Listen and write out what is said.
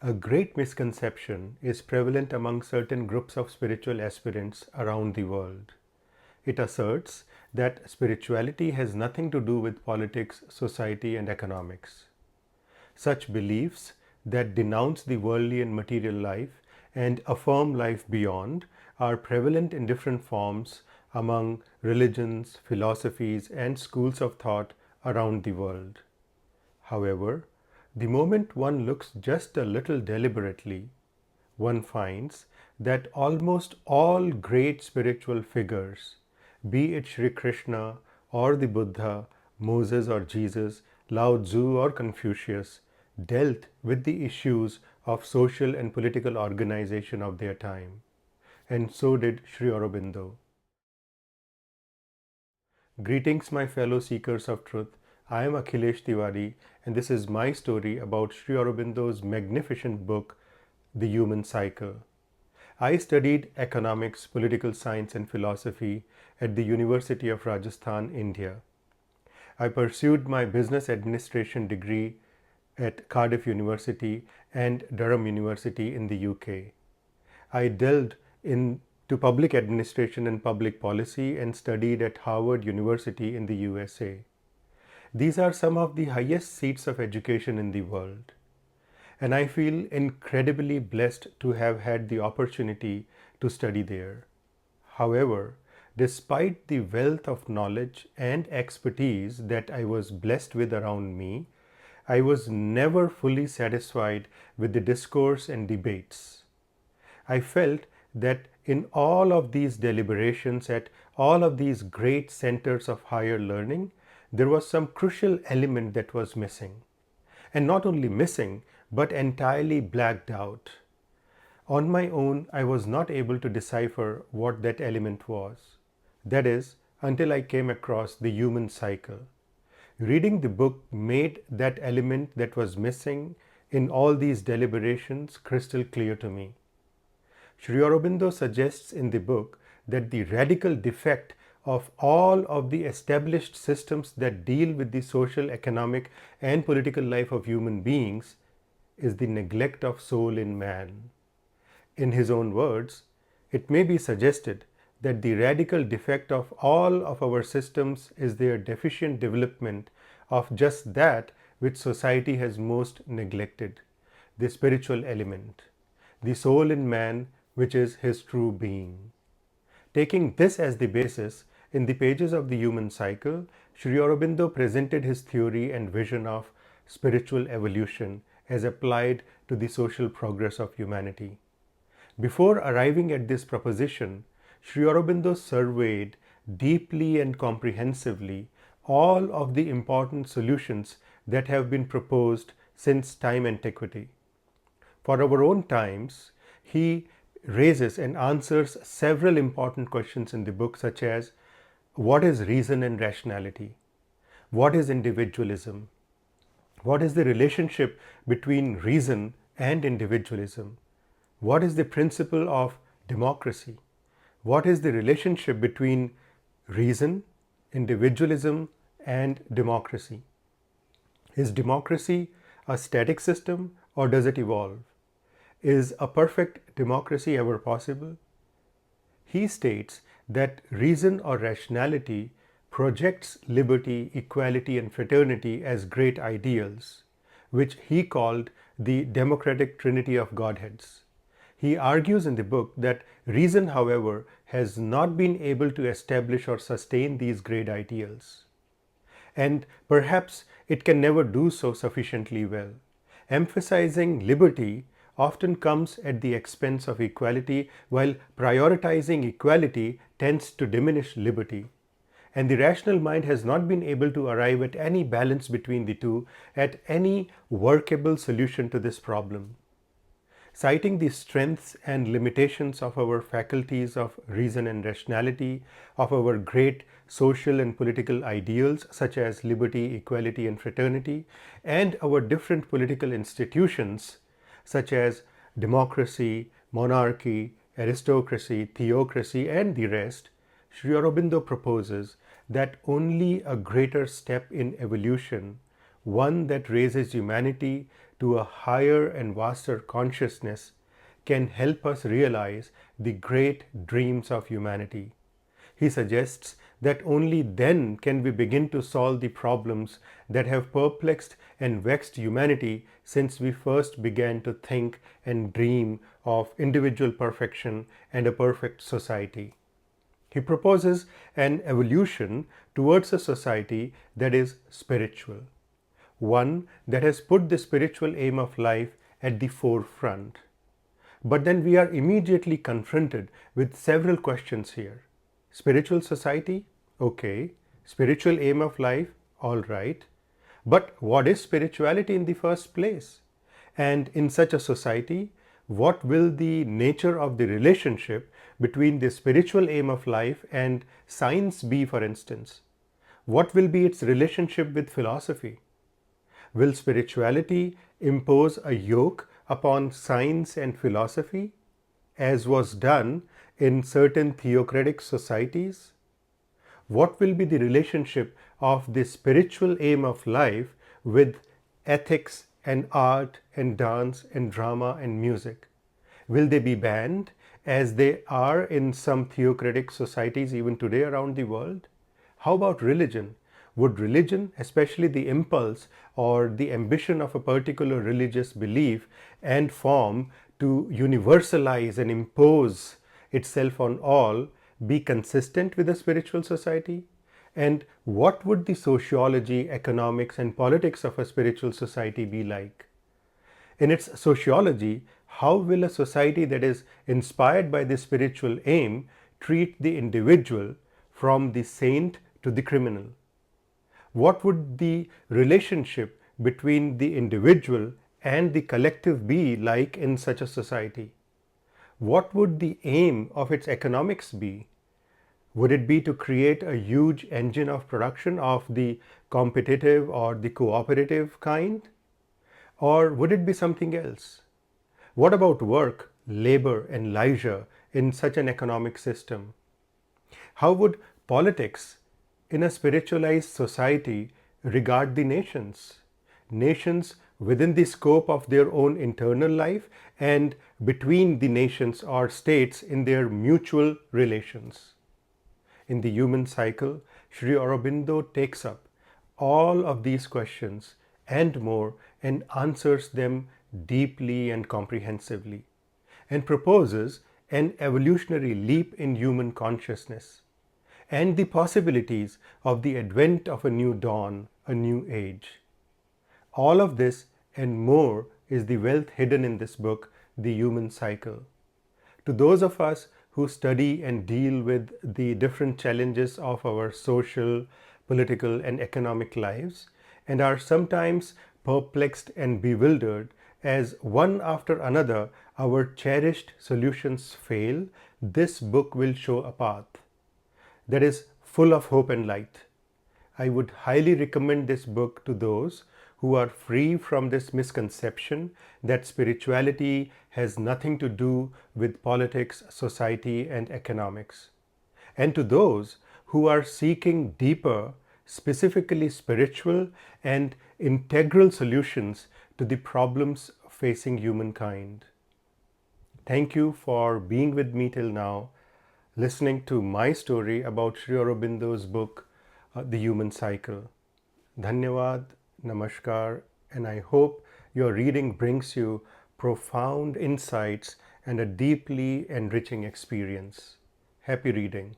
A great misconception is prevalent among certain groups of spiritual aspirants around the world. It asserts that spirituality has nothing to do with politics, society, and economics. Such beliefs that denounce the worldly and material life and affirm life beyond are prevalent in different forms among religions, philosophies, and schools of thought around the world. However, the moment one looks just a little deliberately, one finds that almost all great spiritual figures, be it Sri Krishna or the Buddha, Moses or Jesus, Lao Tzu or Confucius, dealt with the issues of social and political organization of their time. And so did Sri Aurobindo. Greetings, my fellow seekers of truth. I am Akhilesh Tiwari, and this is my story about Sri Aurobindo's magnificent book, The Human Cycle. I studied economics, political science, and philosophy at the University of Rajasthan, India. I pursued my business administration degree at Cardiff University and Durham University in the UK. I delved into public administration and public policy and studied at Harvard University in the USA. These are some of the highest seats of education in the world. And I feel incredibly blessed to have had the opportunity to study there. However, despite the wealth of knowledge and expertise that I was blessed with around me, I was never fully satisfied with the discourse and debates. I felt that in all of these deliberations at all of these great centers of higher learning, there was some crucial element that was missing. And not only missing, but entirely blacked out. On my own, I was not able to decipher what that element was. That is, until I came across The Human Cycle. Reading the book made that element that was missing in all these deliberations crystal clear to me. Sri Aurobindo suggests in the book that the radical defect of all of the established systems that deal with the social, economic, and political life of human beings is the neglect of soul in man. In his own words, it may be suggested that the radical defect of all of our systems is their deficient development of just that which society has most neglected, the spiritual element, the soul in man, which is his true being. Taking this as the basis, in the pages of The Human Cycle, Sri Aurobindo presented his theory and vision of spiritual evolution as applied to the social progress of humanity. Before arriving at this proposition, Sri Aurobindo surveyed deeply and comprehensively all of the important solutions that have been proposed since time antiquity. For our own times, he raises and answers several important questions in the book, such as what is reason and rationality? What is individualism? What is the relationship between reason and individualism? What is the principle of democracy? What is the relationship between reason, individualism, and democracy? Is democracy a static system or does it evolve? Is a perfect democracy ever possible? He states that reason or rationality projects liberty, equality, and fraternity as great ideals, which he called the democratic trinity of Godheads. He argues in the book that reason, however, has not been able to establish or sustain these great ideals. And perhaps it can never do so sufficiently well. Emphasizing liberty often comes at the expense of equality, while prioritizing equality tends to diminish liberty. And the rational mind has not been able to arrive at any balance between the two, at any workable solution to this problem. Citing the strengths and limitations of our faculties of reason and rationality, of our great social and political ideals such as liberty, equality, and fraternity, and our different political institutions such as democracy, monarchy, aristocracy, theocracy, and the rest, Sri Aurobindo proposes that only a greater step in evolution, one that raises humanity to a higher and vaster consciousness can help us realize the great dreams of humanity. He suggests that only then can we begin to solve the problems that have perplexed and vexed humanity since we first began to think and dream of individual perfection and a perfect society. He proposes an evolution towards a society that is spiritual, one that has put the spiritual aim of life at the forefront. But then we are immediately confronted with several questions here. Spiritual society? Okay. Spiritual aim of life? All right. But what is spirituality in the first place? And in such a society, what will the nature of the relationship between the spiritual aim of life and science be, for instance? What will be its relationship with philosophy? Will spirituality impose a yoke upon science and philosophy, as was done in certain theocratic societies? What will be the relationship of the spiritual aim of life with ethics and art and dance and drama and music? Will they be banned as they are in some theocratic societies even today around the world? How about religion? Would religion, especially the impulse or the ambition of a particular religious belief and form to universalize and impose itself on all, be consistent with a spiritual society? And what would the sociology, economics, and politics of a spiritual society be like? In its sociology, how will a society that is inspired by the spiritual aim treat the individual from the saint to the criminal? What would the relationship between the individual and the collective be like in such a society? What would the aim of its economics be? Would it be to create a huge engine of production of the competitive or the cooperative kind? Or would it be something else? What about work, labor, and leisure in such an economic system? How would politics in a spiritualized society regard the nations? Nations within the scope of their own internal life and between the nations or states in their mutual relations. In the human cycle, Sri Aurobindo takes up all of these questions and more and answers them deeply and comprehensively, and proposes an evolutionary leap in human consciousness and the possibilities of the advent of a new dawn, a new age. All of this and more is the wealth hidden in this book, The Human Cycle. To those of us who study and deal with the different challenges of our social, political, and economic lives, and are sometimes perplexed and bewildered as one after another our cherished solutions fail, this book will show a path that is full of hope and light. I would highly recommend this book to those who are free from this misconception that spirituality has nothing to do with politics, society, and economics. And to those who are seeking deeper, specifically spiritual and integral solutions to the problems facing humankind. Thank you for being with me till now, listening to my story about Sri Aurobindo's book, The Human Cycle. Dhanyavad, namaskar, and I hope your reading brings you profound insights and a deeply enriching experience. Happy reading.